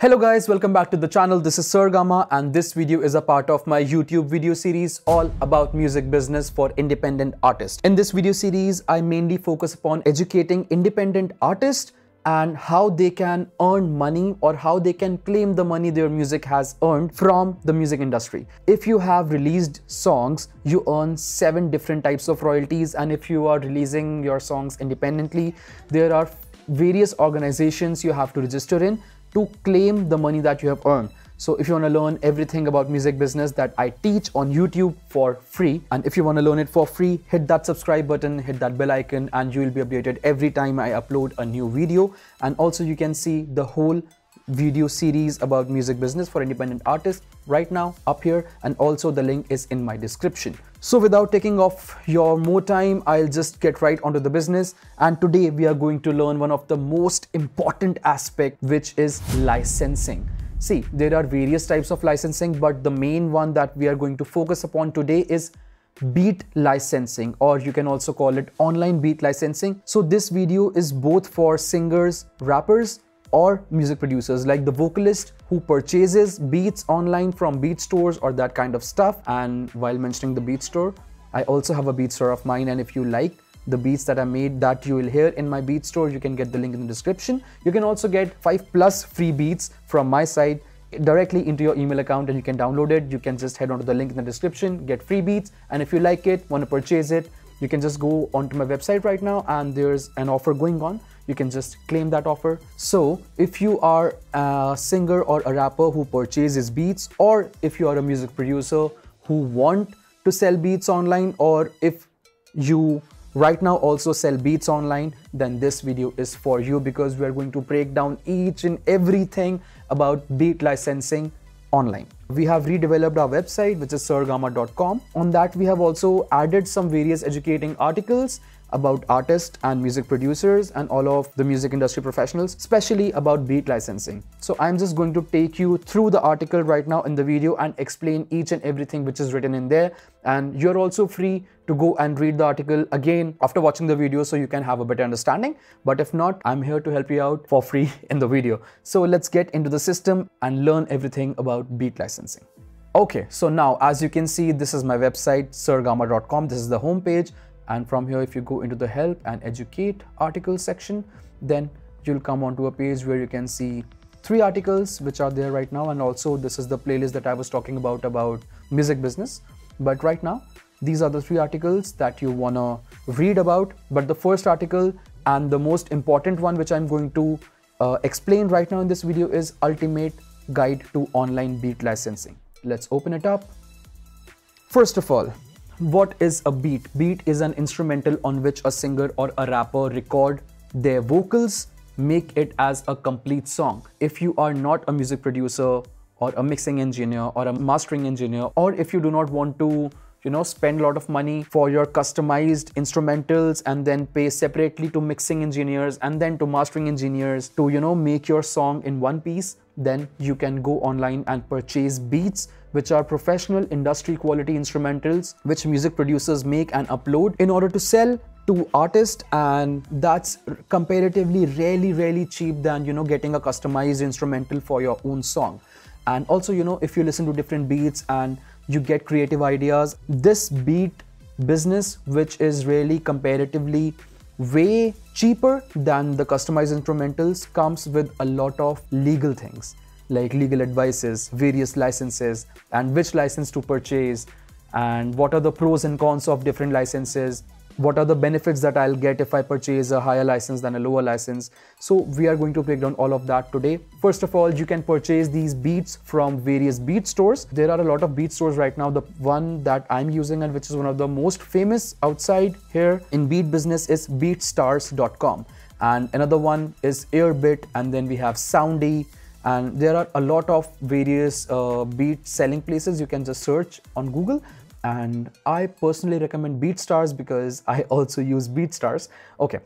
Hello guys, welcome back to the channel. This is Sir Gama and this video is a part of my YouTube video series all about music business for independent artists. In this video series, I mainly focus upon educating independent artists and how they can earn money or how they can claim the money their music has earned from the music industry. If you have released songs, you earn 7 different types of royalties, and if you are releasing your songs independently, there are various organizations you have to register in to claim the money that you have earned. So if you want to learn everything about music business that I teach on YouTube for free, and if you want to learn it for free, hit that subscribe button, hit that bell icon, and you will be updated every time I upload a new video. And also you can see the whole video series about music business for independent artists right now up here, and also the link is in my description. So without taking off your more time, I'll just get right onto the business. And today we are going to learn one of the most important aspect, which is licensing. See, there are various types of licensing, but the main one that we are going to focus upon today is beat licensing, or you can also call it online beat licensing. So this video is both for singers, rappers, or music producers, like the vocalist who purchases beats online from beat stores or that kind of stuff. And while mentioning the beat store, I also have a beat store of mine, and if you like the beats that I made that you will hear in my beat store, you can get the link in the description. You can also get 5+ free beats from my side directly into your email account, and you can download it. You can just head on to the link in the description, get free beats, and if you like it, want to purchase it, you can just go onto my website right now and there's an offer going on. You can just claim that offer. So if you are a singer or a rapper who purchases beats, or if you are a music producer who want to sell beats online, or if you right now also sell beats online, then this video is for you, because we are going to break down each and everything about beat licensing online. We have redeveloped our website, which is sirgama.com. On that, we have also added some various educating articles about artists and music producers and all of the music industry professionals, especially about beat licensing. So I'm just going to take you through the article right now in the video and explain each and everything which is written in there. And you're also free to go and read the article again after watching the video so you can have a better understanding. But if not, I'm here to help you out for free in the video. So let's get into the system and learn everything about beat licensing. Okay, so now as you can see, this is my website, sirgama.com. This is the home page. And from here, if you go into the help and educate articles section, then you'll come onto a page where you can see 3 articles which are there right now. And also this is the playlist that I was talking about music business. But right now, these are the 3 articles that you wanna read about. But the first article and the most important one, which I'm going to explain right now in this video, is Ultimate Guide to Online Beat Licensing. Let's open it up. First of all, what is a beat? Beat is an instrumental on which a singer or a rapper record their vocals, make it as a complete song. If you are not a music producer or a mixing engineer or a mastering engineer, or if you do not want to spend a lot of money for your customized instrumentals and then pay separately to mixing engineers and then to mastering engineers to make your song in one piece, then you can go online and purchase beats, which are professional industry quality instrumentals which music producers make and upload in order to sell to artists. And that's comparatively really cheap than getting a customized instrumental for your own song. And also if you listen to different beats and you get creative ideas, this beat business, which is really comparatively way cheaper than the customized instrumentals, comes with a lot of legal things like legal advices, various licenses, and which license to purchase, and what are the pros and cons of different licenses, what are the benefits that I'll get if I purchase a higher license than a lower license. So we are going to break down all of that today. First of all, you can purchase these beats from various beat stores. There are a lot of beat stores right now. The one that I'm using, and which is one of the most famous outside here in beat business, is BeatStars.com. And another one is Airbit, and then we have Soundy. And there are a lot of various beat selling places. You can just search on Google. And I personally recommend BeatStars because I also use BeatStars. Okay.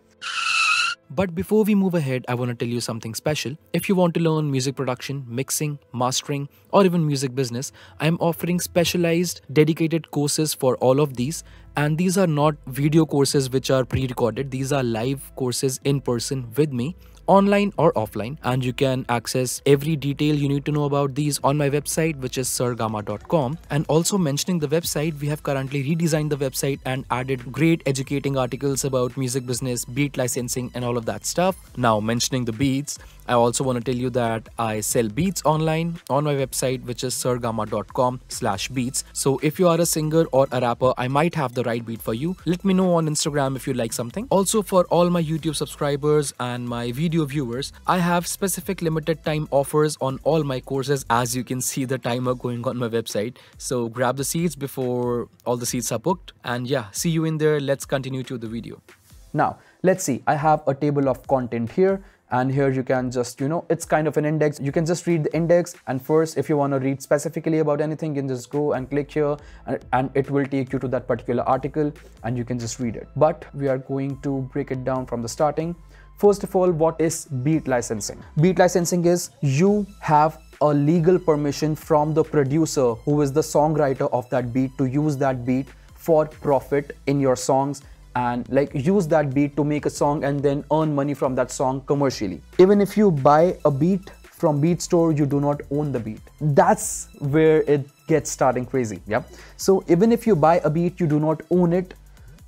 But before we move ahead, I want to tell you something special. If you want to learn music production, mixing, mastering, or even music business, I am offering specialized, dedicated courses for all of these. And these are not video courses which are pre-recorded. These are live courses in person with me. online or offline, and you can access every detail you need to know about these on my website, which is sirgama.com. And also mentioning the website, we have currently redesigned the website and added great educating articles about music business, beat licensing, and all of that stuff. Now, mentioning the beats, I also want to tell you that I sell beats online on my website, which is sirgama.com/beats. So if you are a singer or a rapper, I might have the right beat for you. Let me know on Instagram if you like something. Also, for all my YouTube subscribers and my video viewers, I have specific limited time offers on all my courses, as you can see the timer going on my website. So grab the seats before all the seats are booked. And yeah, see you in there. Let's continue to the video. Now, let's see. I have a table of content here. And here you can just, it's kind of an index. You can just read the index. And first, if you want to read specifically about anything, you can just go and click here and it will take you to that particular article and you can just read it. But we are going to break it down from the starting. First of all, what is beat licensing? Beat licensing is you have a legal permission from the producer, who is the songwriter of that beat, to use that beat for profit in your songs, and like use that beat to make a song and then earn money from that song commercially. Even if you buy a beat from BeatStars, you do not own the beat. That's where it gets starting crazy. Yep. So even if you buy a beat, you do not own it.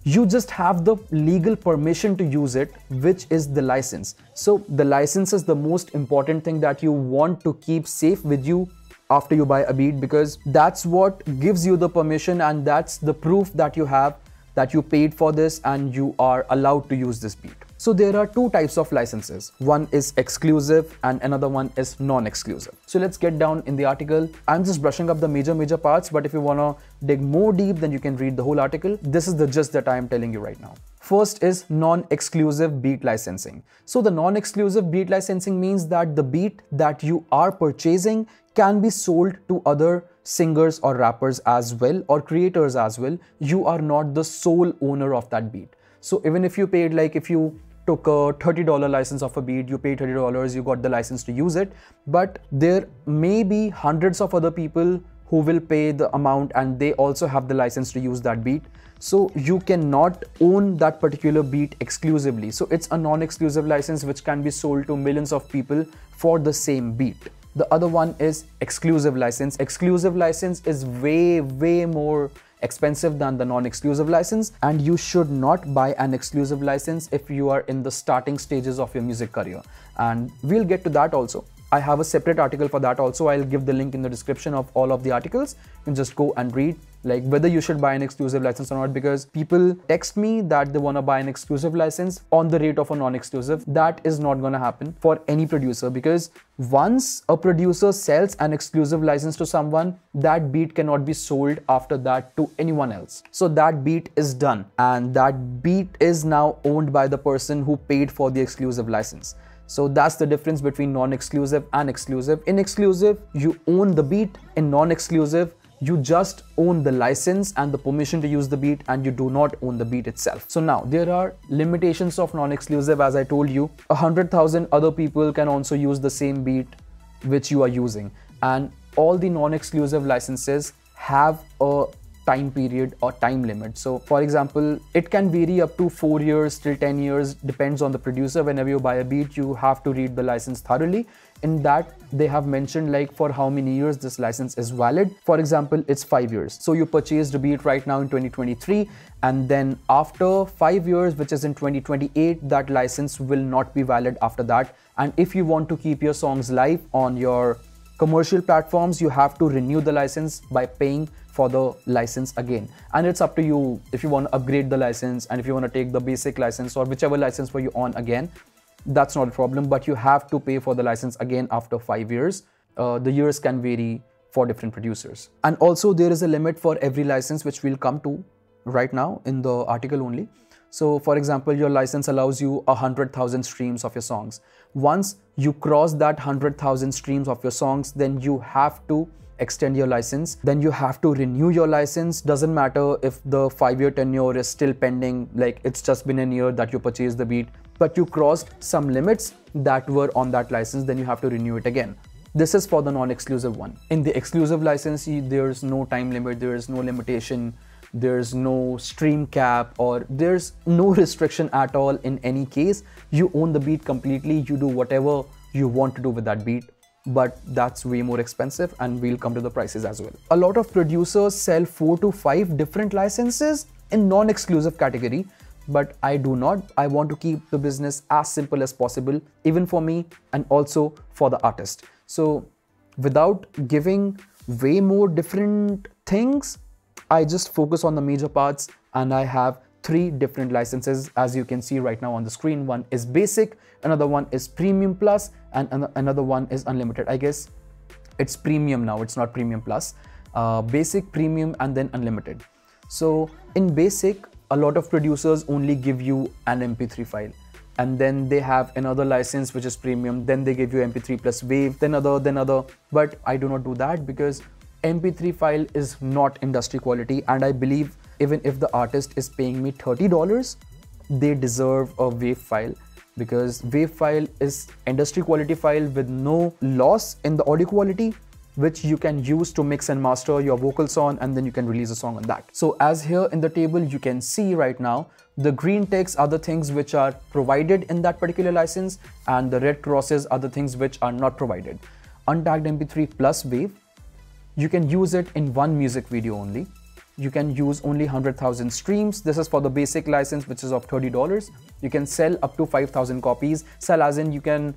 You just have the legal permission to use it, which is the license. So the license is the most important thing that you want to keep safe with you after you buy a beat, because that's what gives you the permission and that's the proof that you have that you paid for this and you are allowed to use this beat. So there are two types of licenses. One is exclusive and another one is non-exclusive. So let's get down in the article. I'm just brushing up the major parts, but if you want to dig more deep, then you can read the whole article. This is the gist that I am telling you right now. First is non-exclusive beat licensing. So the non-exclusive beat licensing means that the beat that you are purchasing can be sold to other singers or rappers as well, or creators as well. You are not the sole owner of that beat. So even if you paid, like if you took a $30 license of a beat, you paid $30, you got the license to use it, but there may be hundreds of other people who will pay the amount and they also have the license to use that beat. So you cannot own that particular beat exclusively. So it's a non-exclusive license which can be sold to millions of people for the same beat. The other one is exclusive license. Exclusive license is way more expensive than the non-exclusive license, and you should not buy an exclusive license if you are in the starting stages of your music career. And we'll get to that also. I have a separate article for that also. I'll give the link in the description of all of the articles. You can just go and read like whether you should buy an exclusive license or not, because people text me that they want to buy an exclusive license on the rate of a non-exclusive. That is not going to happen for any producer, because once a producer sells an exclusive license to someone, that beat cannot be sold after that to anyone else. So that beat is done and that beat is now owned by the person who paid for the exclusive license. So that's the difference between non-exclusive and exclusive. In exclusive, you own the beat. In non-exclusive, you just own the license and the permission to use the beat, and you do not own the beat itself. So now there are limitations of non-exclusive. As I told you, 100,000 other people can also use the same beat which you are using, and all the non-exclusive licenses have a time period or time limit. So for example, it can vary up to 4 years till 10 years, depends on the producer. Whenever you buy a beat, you have to read the license thoroughly. In that, they have mentioned like for how many years this license is valid. For example, it's 5 years. So you purchased a beat right now in 2023, and then after 5 years, which is in 2028, that license will not be valid after that. And if you want to keep your songs live on your commercial platforms, you have to renew the license by paying for the license again. And it's up to you if you want to upgrade the license, and if you want to take the basic license or whichever license for you on again, that's not a problem, but you have to pay for the license again after 5 years. The years can vary for different producers. And also there is a limit for every license, which we'll come to right now in the article only. So for example, your license allows you 100,000 streams of your songs. Once you cross that 100,000 streams of your songs, then you have to extend your license. Then you have to renew your license. Doesn't matter if the 5-year tenure is still pending, like it's just been a year that you purchased the beat, but you crossed some limits that were on that license, then you have to renew it again. This is for the non-exclusive one. In the exclusive license, there is no time limit, there is no limitation there's no stream cap, or there's no restriction at all. In any case, you own the beat completely, you do whatever you want to do with that beat, but that's way more expensive, and we'll come to the prices as well. A lot of producers sell 4 to 5 different licenses in non-exclusive category, but I do not. I want to keep the business as simple as possible, even for me and also for the artist. So without giving way more different things, I just focus on the major parts, and I have 3 different licenses as you can see right now on the screen. One is basic, another one is premium plus, and another one is unlimited. I guess it's premium now, it's not premium plus. Basic, premium, and then unlimited. So in basic, a lot of producers only give you an MP3 file, and then they have another license which is premium, then they give you MP3 plus wave, then other, but I do not do that because MP3 file is not industry quality, and I believe even if the artist is paying me $30, they deserve a wave file, because wave file is industry quality file with no loss in the audio quality, which you can use to mix and master your vocals on, and then you can release a song on that. So as here in the table you can see right now, the green ticks are the things which are provided in that particular license, and the red crosses are the things which are not provided. Untagged MP3 plus wave, you can use it in one music video only. You can use only 100,000 streams. This is for the basic license, which is of $30. You can sell up to 5,000 copies. Sell as in you can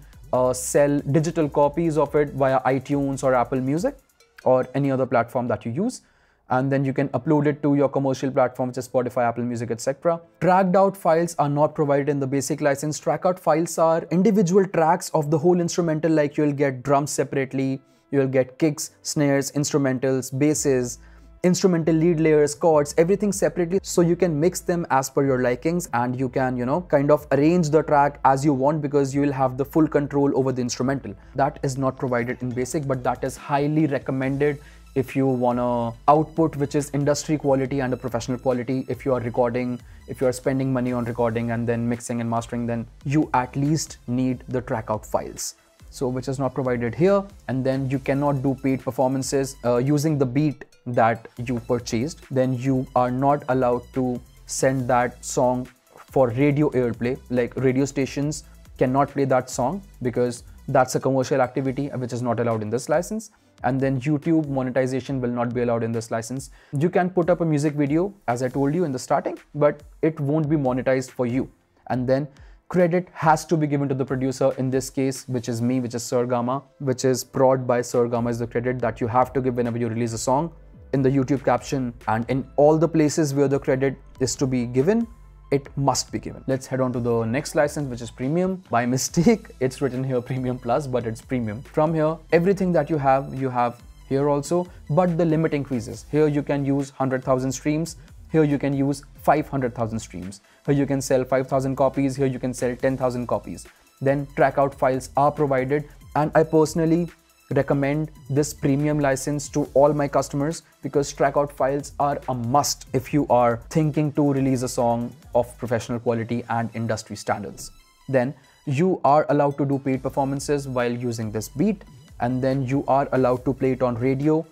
sell digital copies of it via iTunes or Apple Music or any other platform that you use, and then you can upload it to your commercial platform, which is Spotify, Apple Music, etc. Tracked out files are not provided in the basic license. Track out files are individual tracks of the whole instrumental, like you'll get drums separately, you'll get kicks, snares, instrumentals, basses, instrumental lead layers, chords, everything separately, so you can mix them as per your likings, and you can, you know, kind of arrange the track as you want, because you will have the full control over the instrumental. That is not provided in basic, but that is highly recommended if you want a output which is industry quality and a professional quality. If you are recording, if you are spending money on recording and then mixing and mastering, then you at least need the track out files, so which is not provided here. And then you cannot do paid performances using the beat that you purchased. Then you are not allowed to send that song for radio airplay, like radio stations cannot play that song because that's a commercial activity which is not allowed in this license. And then YouTube monetization will not be allowed in this license. You can put up a music video, as I told you in the starting, but it won't be monetized for you. And then credit has to be given to the producer, in this case, which is me, which is Sir Gama, which is prod by Sir Gama is the credit that you have to give whenever you release a song. In the YouTube caption and in all the places where the credit is to be given, it must be given. Let's head on to the next license, which is premium. By mistake, it's written here premium plus, but it's premium. From here, everything that you have here also, but the limit increases. Here you can use 100,000 streams. Here you can use 500,000 streams. Here you can sell 5,000 copies. Here you can sell 10,000 copies. Then track out files are provided, and I personally recommend this premium license to all my customers, because track out files are a must if you are thinking to release a song of professional quality and industry standards. Then you are allowed to do paid performances while using this beat, and then you are allowed to play it on radio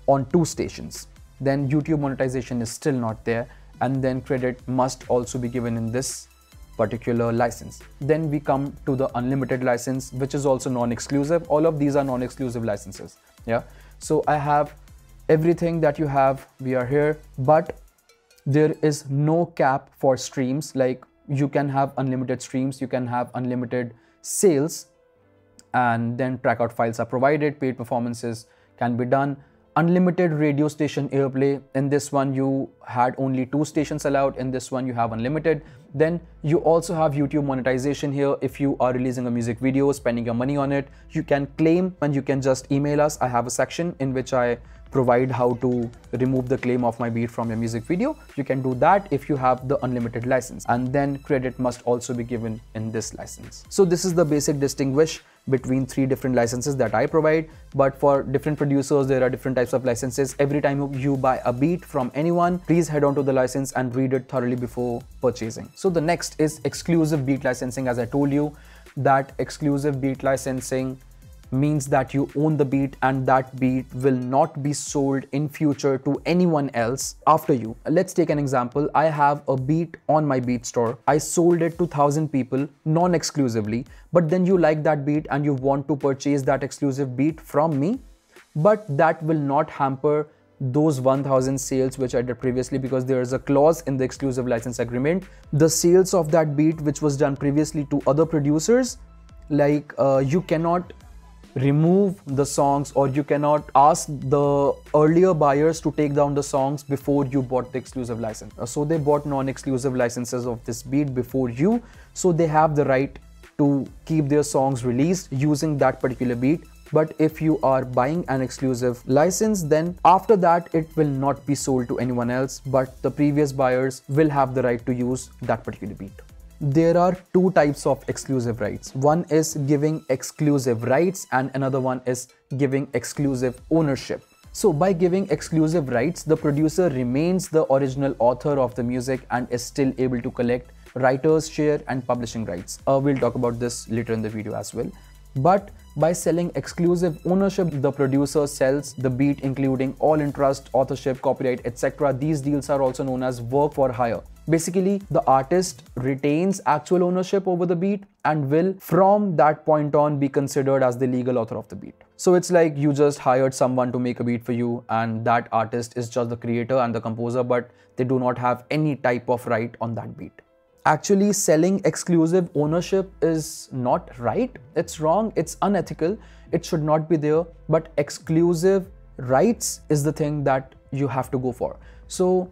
on 2 stations. Then YouTube monetization is still not there, and then credit must also be given in this particular license. Then we come to the unlimited license, which is also non-exclusive. All of these are non-exclusive licenses. Yeah, so I have everything that you have, we are here, but there is no cap for streams. Like you can have unlimited streams, you can have unlimited sales, and then track out files are provided, paid performances can be done. Unlimited radio station airplay, in this one you had only 2 stations allowed, in this one you have unlimited. Then you also have YouTube monetization here. If you are releasing a music video, spending your money on it, you can claim, and you can just email us. I have a section in which I provide how to remove the claim of my beat from your music video. You can do that if you have the unlimited license, and then credit must also be given in this license. So this is the basic distinguish between 3 different licenses that I provide, but for different producers there are different types of licenses. Every time you buy a beat from anyone, please head on to the license and read it thoroughly before purchasing. So the next is exclusive beat licensing. As I told you, that exclusive beat licensing means that you own the beat and that beat will not be sold in future to anyone else after you. Let's take an example. I have a beat on my beat store. I sold it to 1,000 people non-exclusively, but then you like that beat and you want to purchase that exclusive beat from me, but that will not hamper those 1,000 sales which I did previously, because there is a clause in the exclusive license agreement. The sales of that beat which was done previously to other producers, like you cannot remove the songs or you cannot ask the earlier buyers to take down the songs before you bought the exclusive license. So they bought non-exclusive licenses of this beat before you, so they have the right to keep their songs released using that particular beat. But if you are buying an exclusive license, then after that it will not be sold to anyone else, but the previous buyers will have the right to use that particular beat. There are two types of exclusive rights. One is giving exclusive rights and another one is giving exclusive ownership. So by giving exclusive rights, the producer remains the original author of the music and is still able to collect writer's share and publishing rights. We'll talk about this later in the video as well. But by selling exclusive ownership, the producer sells the beat including all interest, authorship, copyright, etc. These deals are also known as work for hire. Basically, the artist retains actual ownership over the beat and will from that point on be considered as the legal author of the beat. So it's like you just hired someone to make a beat for you and that artist is just the creator and the composer, but they do not have any type of right on that beat. Actually, selling exclusive ownership is not right. It's wrong. It's unethical. It should not be there. But exclusive rights is the thing that you have to go for. So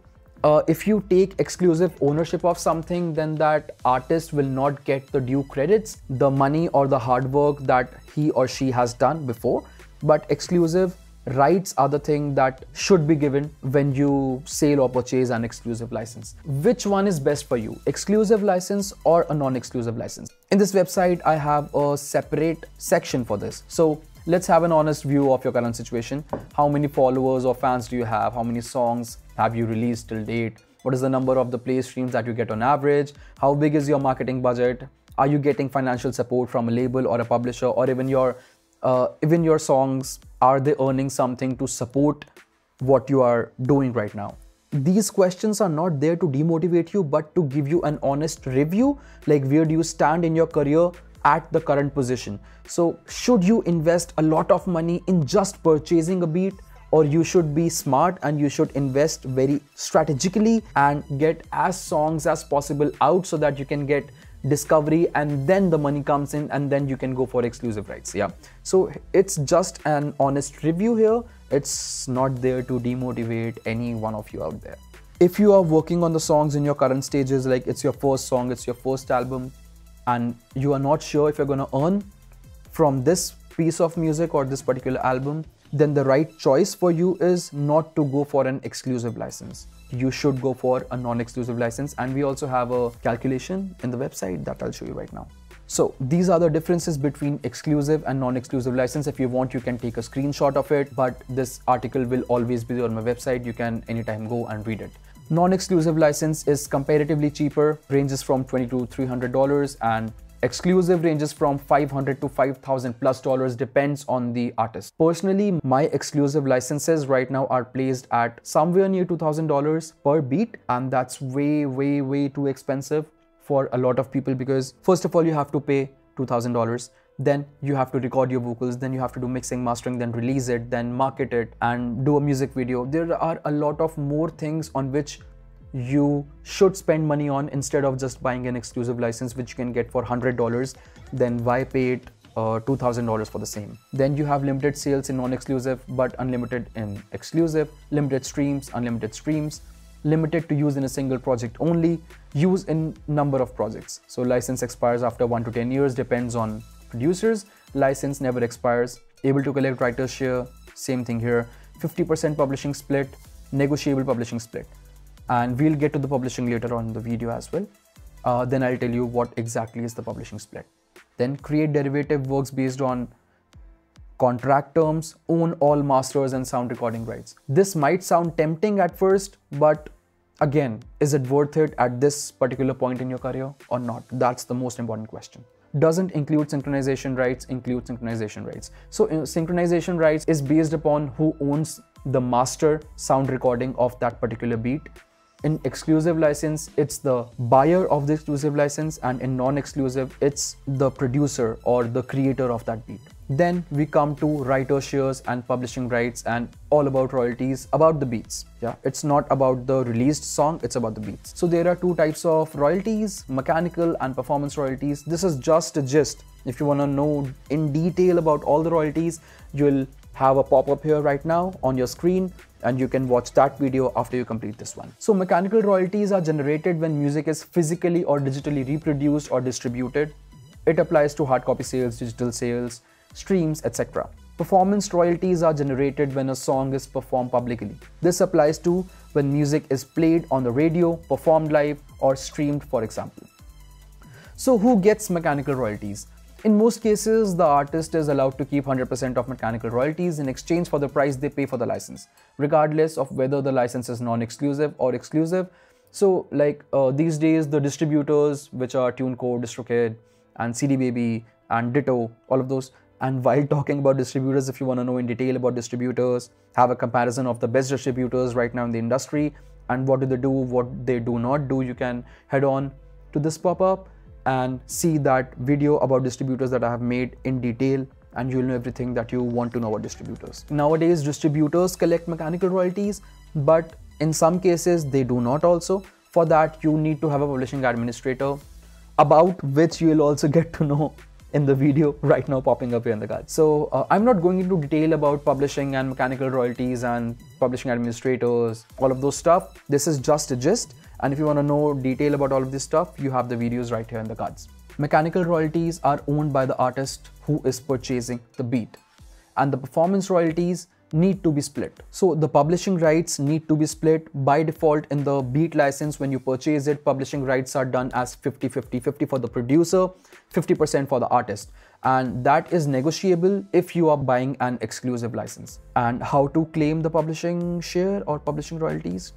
if you take exclusive ownership of something, then that artist will not get the due credits, the money or the hard work that he or she has done before. But exclusive rights are the thing that should be given when you sell or purchase an exclusive license. Which one is best for you, exclusive license or a non-exclusive license? In this website, I have a separate section for this. So let's have an honest view of your current situation. How many followers or fans do you have? How many songs have you released till date? What is the number of the play streams that you get on average? How big is your marketing budget? Are you getting financial support from a label or a publisher, or even your songs, are they earning something to support what you are doing right now? These questions are not there to demotivate you, but to give you an honest review, like where do you stand in your career at the current position. So should you invest a lot of money in just purchasing a beat, or you should be smart and you should invest very strategically and get as songs as possible out so that you can get discovery and then the money comes in and then you can go for exclusive rights. Yeah, so it's just an honest review here. It's not there to demotivate any one of you out there. If you are working on the songs in your current stages, like it's your first song, it's your first album, and you are not sure if you're going to earn from this piece of music or this particular album, then the right choice for you is not to go for an exclusive license. You should go for a non-exclusive license, and we also have a calculation in the website that I'll show you right now. So these are the differences between exclusive and non-exclusive license. If you want, you can take a screenshot of it, but this article will always be there on my website. You can anytime go and read it. Non-exclusive license is comparatively cheaper, ranges from $20 to $300, and exclusive ranges from $500 to $5,000+ depends on the artist. Personally, my exclusive licenses right now are placed at somewhere near $2,000 per beat, and that's way too expensive for a lot of people, because first of all you have to pay $2,000, then you have to record your vocals, then you have to do mixing, mastering, then release it, then market it and do a music video. There are a lot of more things on which you should spend money on instead of just buying an exclusive license which you can get for $100. Then why pay it $2,000 for the same? Then you have limited sales in non-exclusive but unlimited in exclusive, limited streams, unlimited streams, limited to use in a single project only, use in number of projects. So license expires after 1 to 10 years, depends on producers. License never expires. Able to collect writer's share, same thing here. 50% publishing split, negotiable publishing split. And we'll get to the publishing later on in the video as well. Then I'll tell you what exactly is the publishing split. Then create derivative works based on contract terms, own all masters and sound recording rights. This might sound tempting at first, but again, is it worth it at this particular point in your career or not? That's the most important question. doesn't include synchronization rights, include synchronization rights. So synchronization rights is based upon who owns the master sound recording of that particular beat. In exclusive license, it's the buyer of the exclusive license, and in non-exclusive, it's the producer or the creator of that beat. Then we come to writer shares and publishing rights and all about royalties about the beats. Yeah, it's not about the released song, it's about the beats. So there are two types of royalties, mechanical and performance royalties. This is just a gist. If you want to know in detail about all the royalties, you'll have a pop-up here right now on your screen, and you can watch that video after you complete this one. So mechanical royalties are generated when music is physically or digitally reproduced or distributed. It applies to hard copy sales, digital sales, streams, etc. Performance royalties are generated when a song is performed publicly. This applies to when music is played on the radio, performed live, or streamed, for example. So who gets mechanical royalties? In most cases, the artist is allowed to keep 100% of mechanical royalties in exchange for the price they pay for the license, regardless of whether the license is non-exclusive or exclusive. So like these days, the distributors, which are TuneCore, DistroKid, and CD Baby, and Ditto, all of those. And while talking about distributors, if you want to know in detail about distributors, have a comparison of the best distributors right now in the industry, and what do they do, what they do not do, you can head on to this pop-up and see that video about distributors that I have made in detail, and you'll know everything that you want to know about distributors. Nowadays, distributors collect mechanical royalties, but in some cases they do not also. For that, you need to have a publishing administrator, about which you will also get to know in the video right now popping up here in the cards. So I'm not going into detail about publishing and mechanical royalties and publishing administrators, all of those stuff. This is just a gist. And if you want to know detail about all of this stuff, you have the videos right here in the cards. Mechanical royalties are owned by the artist who is purchasing the beat, and the performance royalties need to be split. So the publishing rights need to be split by default in the beat license. When you purchase it, publishing rights are done as 50-50, 50 for the producer, 50% for the artist. And that is negotiable if you are buying an exclusive license. And how to claim the publishing share or publishing royalties?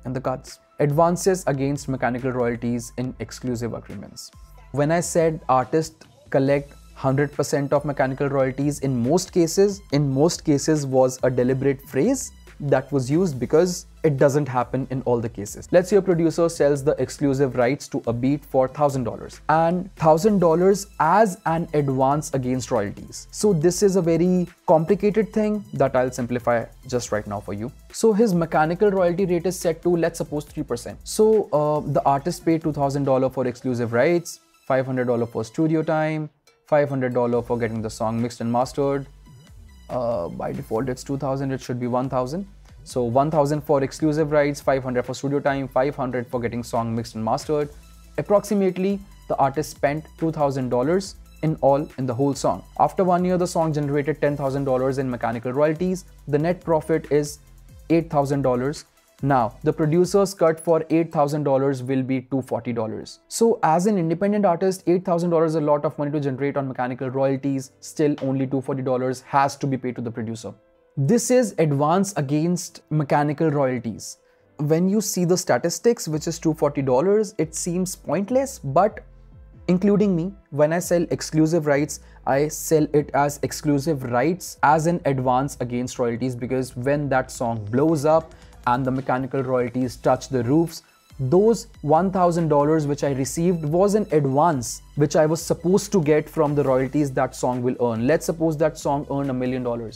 In the cards. Advances against mechanical royalties in exclusive agreements. When I said artists collect 100% of mechanical royalties, in most cases was a deliberate phrase that was used because it doesn't happen in all the cases. Let's say a producer sells the exclusive rights to a beat for $1,000 and $1,000 as an advance against royalties. So this is a very complicated thing that I'll simplify just right now for you. So his mechanical royalty rate is set to, let's suppose, 3%. So the artist paid $2,000 for exclusive rights, $500 for studio time, $500 for getting the song mixed and mastered. By default it's 2,000, it should be 1,000. So 1,000 for exclusive rights, 500 for studio time, 500 for getting song mixed and mastered. Approximately the artist spent $2,000 in all in the whole song. After 1 year, the song generated $10,000 in mechanical royalties. The net profit is $8,000. Now, the producer's cut for $8,000 will be $240. So as an independent artist, $8,000 is a lot of money to generate on mechanical royalties. Still, only $240 has to be paid to the producer. This is advance against mechanical royalties. When you see the statistics, which is $240, it seems pointless, but including me, when I sell exclusive rights, I sell it as exclusive rights as an advance against royalties, because when that song blows up and the mechanical royalties touch the roofs, those $1,000 which I received was an advance which I was supposed to get from the royalties that song will earn. Let's suppose that song earned $1 million.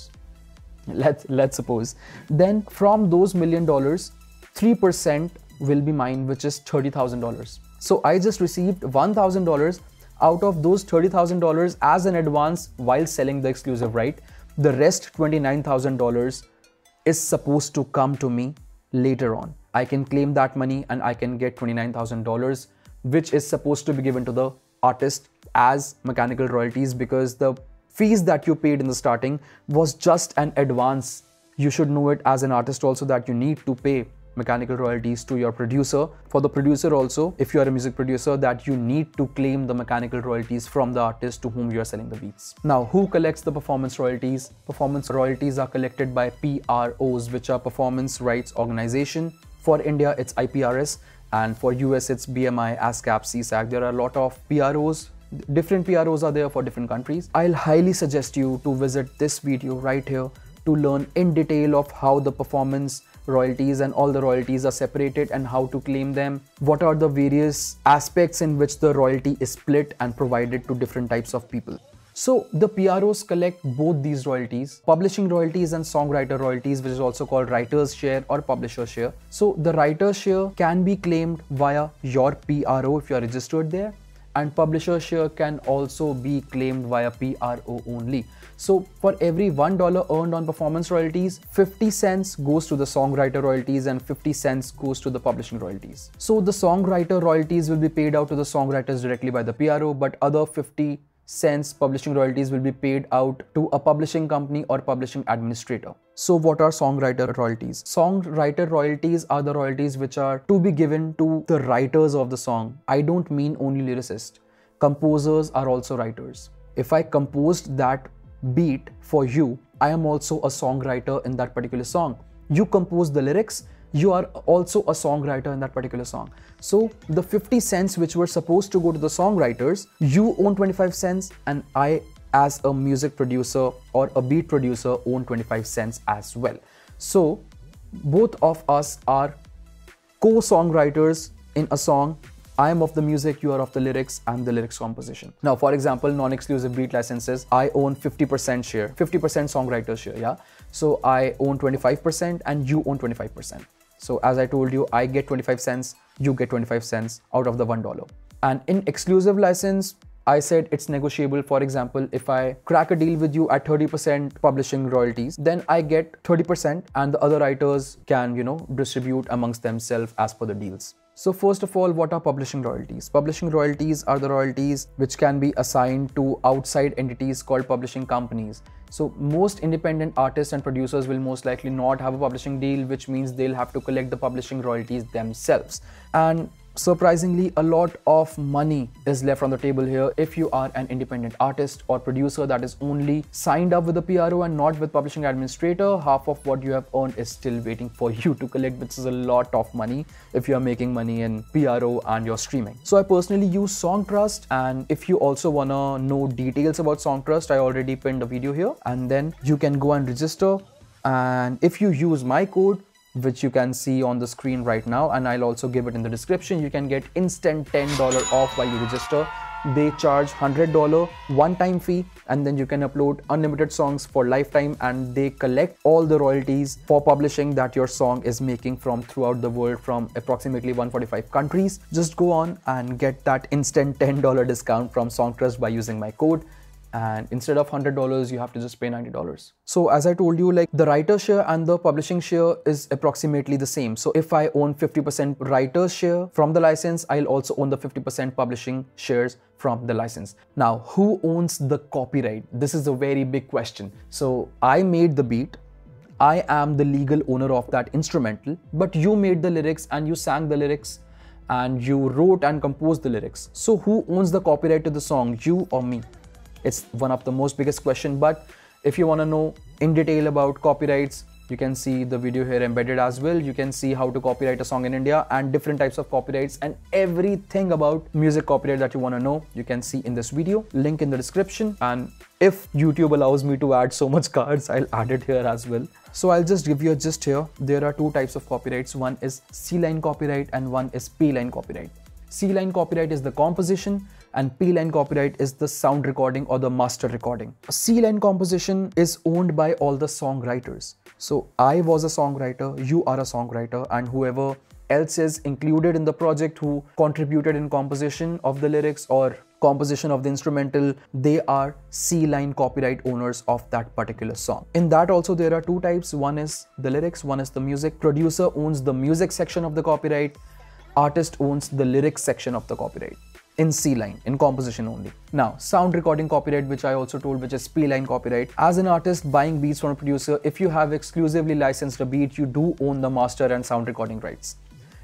Let's suppose. Then from those $1 million, 3% will be mine, which is $30,000. So I just received $1,000 out of those $30,000 as an advance while selling the exclusive right. The rest $29,000 is supposed to come to me later on. I can claim that money and I can get $29,000, which is supposed to be given to the artist as mechanical royalties, because the fees that you paid in the starting was just an advance. You should know it as an artist also that you need to pay mechanical royalties to your producer. For the producer also, if you are a music producer, that you need to claim the mechanical royalties from the artist to whom you are selling the beats. Now, who collects the performance royalties? Performance royalties are collected by PROs, which are Performance Rights Organization. For India, it's IPRS, and for US, it's BMI, ASCAP, CSAC. There are a lot of PROs Different PROs are there for different countries. I'll highly suggest you to visit this video right here to learn in detail of how the performance royalties and all the royalties are separated and how to claim them. What are the various aspects in which the royalty is split and provided to different types of people. So the PROs collect both these royalties, publishing royalties and songwriter royalties, which is also called writer's share or publisher share. So the writer's share can be claimed via your PRO if you are registered there, and publisher share can also be claimed via PRO only. So for every $1 earned on performance royalties, 50 cents goes to the songwriter royalties and 50 cents goes to the publishing royalties. So the songwriter royalties will be paid out to the songwriters directly by the PRO, but other 50 cents publishing royalties will be paid out to a publishing company or publishing administrator. So what are songwriter royalties? Songwriter royalties are the royalties which are to be given to the writers of the song. I don't mean only lyricists. Composers are also writers. If I composed that beat for you, I am also a songwriter in that particular song. You compose the lyrics, you are also a songwriter in that particular song. So the 50 cents which were supposed to go to the songwriters, you own 25 cents and I as a music producer or a beat producer own 25 cents as well. So both of us are co-songwriters in a song. I am of the music, you are of the lyrics and the lyrics composition. Now, for example, non-exclusive beat licenses, I own 50% share, 50% songwriter share, yeah? So I own 25% and you own 25%. So as I told you, I get 25 cents, you get 25 cents out of the $1. And in exclusive license, I said it's negotiable. For example, if I crack a deal with you at 30% publishing royalties, then I get 30% and the other writers can, distribute amongst themselves as per the deals. So first of all, what are publishing royalties? Publishing royalties are the royalties which can be assigned to outside entities called publishing companies. So most independent artists and producers will most likely not have a publishing deal, which means they'll have to collect the publishing royalties themselves. And surprisingly, a lot of money is left on the table here if you are an independent artist or producer that is only signed up with the PRO and not with publishing administrator. Half of what you have earned is still waiting for you to collect, which is a lot of money if you are making money in PRO and you're streaming. So I personally use Songtrust, and if you also want to know details about Songtrust, I already pinned a video here, and then you can go and register. And if you use my code, which you can see on the screen right now, and I'll also give it in the description, you can get instant $10 off while you register. They charge $100 one-time fee, and then you can upload unlimited songs for lifetime, and they collect all the royalties for publishing that your song is making from throughout the world, from approximately 145 countries. Just go on and get that instant $10 discount from Songtrust by using my code. And instead of $100, you have to just pay $90. So as I told you, like the writer share and the publishing share is approximately the same. So if I own 50% writer's share from the license, I'll also own the 50% publishing shares from the license. Now, who owns the copyright? This is a very big question. So I made the beat. I am the legal owner of that instrumental, but you made the lyrics and you sang the lyrics and you wrote and composed the lyrics. So who owns the copyright to the song, you or me? It's one of the most biggest question, but if you want to know in detail about copyrights, you can see the video here embedded as well. You can see how to copyright a song in India and different types of copyrights and everything about music copyright that you want to know, you can see in this video, link in the description. And if YouTube allows me to add so much cards, I'll add it here as well. So I'll just give you a gist here. There are two types of copyrights. One is C-line copyright and one is P-line copyright. C-line copyright is the composition and P-line copyright is the sound recording or the master recording. A C-line composition is owned by all the songwriters. So I was a songwriter, you are a songwriter, and whoever else is included in the project who contributed in composition of the lyrics or composition of the instrumental, they are C-line copyright owners of that particular song. In that also there are two types. One is the lyrics, one is the music. Producer owns the music section of the copyright. Artist owns the lyrics section of the copyright in C-line, in composition only. Now, sound recording copyright, which I also told, which is P-line copyright. As an artist buying beats from a producer, if you have exclusively licensed a beat, you do own the master and sound recording rights.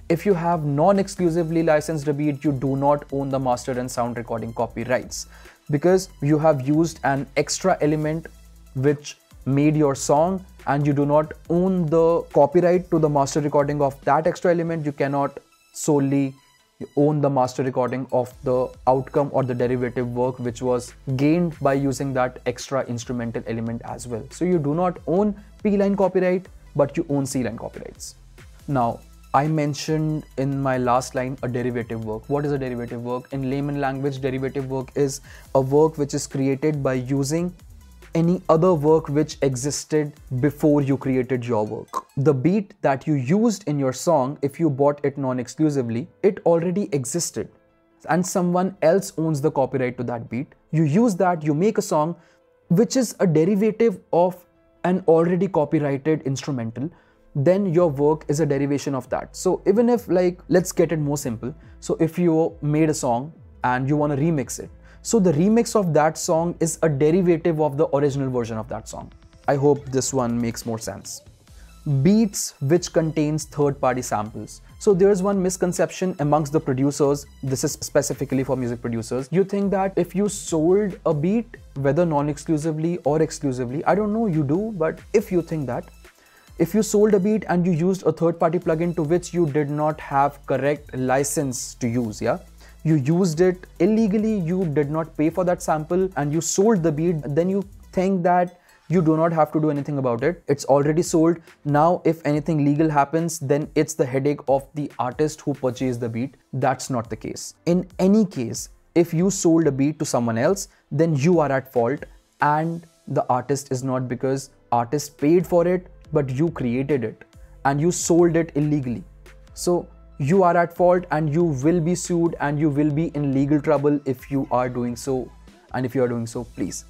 If you have non-exclusively licensed a beat, you do not own the master and sound recording copyrights, because you have used an extra element which made your song and you do not own the copyright to the master recording of that extra element. You cannot solely You own the master recording of the outcome or the derivative work which was gained by using that extra instrumental element as well. So you do not own P-line copyright, but you own C-line copyrights. Now, I mentioned in my last line a derivative work. What is a derivative work? In layman language, derivative work is a work which is created by using any other work which existed before you created your work. The beat that you used in your song, if you bought it non-exclusively, it already existed and someone else owns the copyright to that beat. You use that, you make a song which is a derivative of an already copyrighted instrumental, then your work is a derivation of that. So even if, like, let's get it more simple. So if you made a song and you want to remix it, so the remix of that song is a derivative of the original version of that song. I hope this one makes more sense. Beats which contains third-party samples. So there's one misconception amongst the producers. This is specifically for music producers. You think that if you sold a beat, whether non-exclusively or exclusively, I don't know, you do, but if you think that, if you sold a beat and you used a third-party plugin to which you did not have correct license to use, yeah? You used it illegally, you did not pay for that sample and you sold the beat, then you think that you do not have to do anything about it. It's already sold. Now, if anything legal happens, then it's the headache of the artist who purchased the beat. That's not the case. In any case, if you sold a beat to someone else, then you are at fault and the artist is not, because artist paid for it, but you created it and you sold it illegally. So you are at fault and you will be sued and you will be in legal trouble if you are doing so. And if you are doing so, please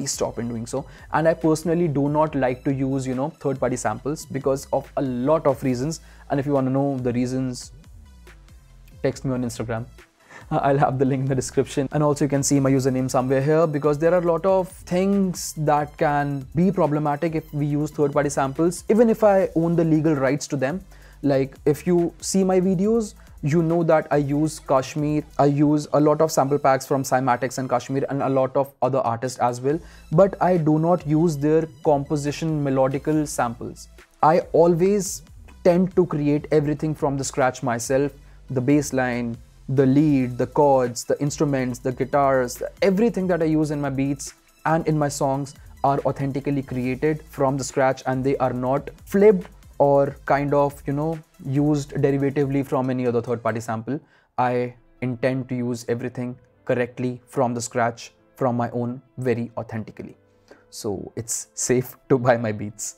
stop in doing so. And I personally do not like to use, third-party samples because of a lot of reasons. And if you want to know the reasons, text me on Instagram. I'll have the link in the description. And also you can see my username somewhere here, because there are a lot of things that can be problematic if we use third-party samples, even if I own the legal rights to them. Like if you see my videos, you know that I use Kashmir. I use a lot of sample packs from Cymatics and Kashmir and a lot of other artists as well. But I do not use their composition melodical samples. I always tend to create everything from the scratch myself. The bass line, the lead, the chords, the instruments, the guitars, everything that I use in my beats and in my songs are authentically created from the scratch, and they are not flipped or kind of, used derivatively from any other third-party sample. I intend to use everything correctly from the scratch, from my own, very authentically. So it's safe to buy my beats.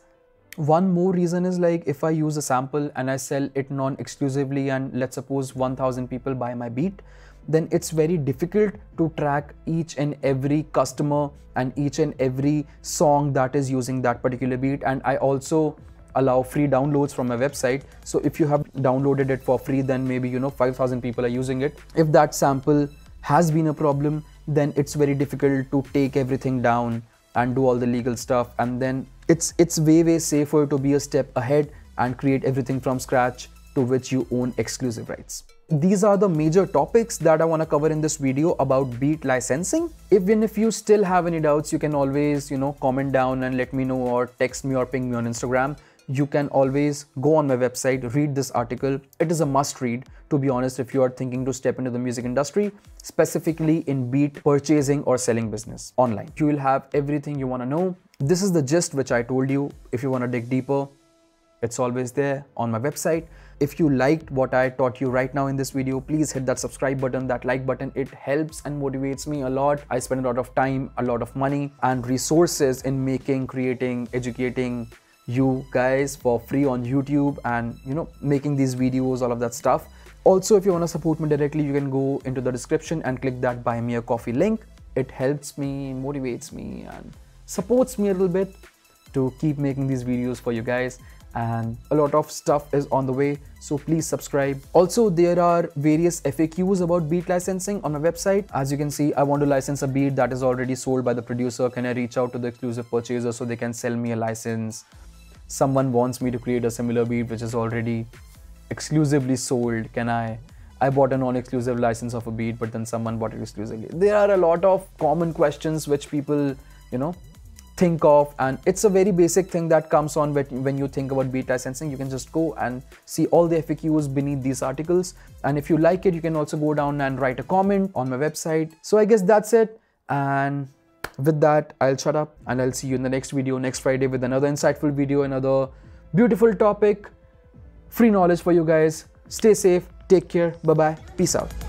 One more reason is, like, if I use a sample and I sell it non-exclusively and let's suppose 1000 people buy my beat, then it's very difficult to track each and every customer and each and every song that is using that particular beat. And I also allow free downloads from my website. So if you have downloaded it for free, then maybe 5,000 people are using it. If that sample has been a problem, then it's very difficult to take everything down and do all the legal stuff. And then it's way safer to be a step ahead and create everything from scratch to which you own exclusive rights. These are the major topics that I want to cover in this video about beat licensing. Even if you still have any doubts, you can always, comment down and let me know, or text me or ping me on Instagram. You can always go on my website, read this article. It is a must read, to be honest, if you are thinking to step into the music industry, specifically in beat purchasing or selling business online. You will have everything you want to know. This is the gist which I told you. If you want to dig deeper, it's always there on my website. If you liked what I taught you right now in this video, please hit that subscribe button, that like button. It helps and motivates me a lot. I spend a lot of time, a lot of money and resources in making, creating, educating you guys for free on YouTube and making these videos, all of that stuff. Also, if you want to support me directly, you can go into the description and click that buy me a coffee link. It helps me, motivates me and supports me a little bit to keep making these videos for you guys. And a lot of stuff is on the way, so please subscribe. Also, there are various FAQs about beat licensing on my website. As you can see, I want to license a beat that is already sold by the producer. Can I reach out to the exclusive purchaser so they can sell me a license? Someone wants me to create a similar beat which is already exclusively sold. Can I bought a non-exclusive license of a beat, but then someone bought it exclusively. There are a lot of common questions which people, think of, and it's a very basic thing that comes on when you think about beat licensing. You can just go and see all the FAQs beneath these articles, and if you like it, you can also go down and write a comment on my website. So I guess that's it, and with that, I'll shut up and I'll see you in the next video next Friday with another insightful video, another beautiful topic, free knowledge for you guys. Stay safe, take care, bye bye, peace out.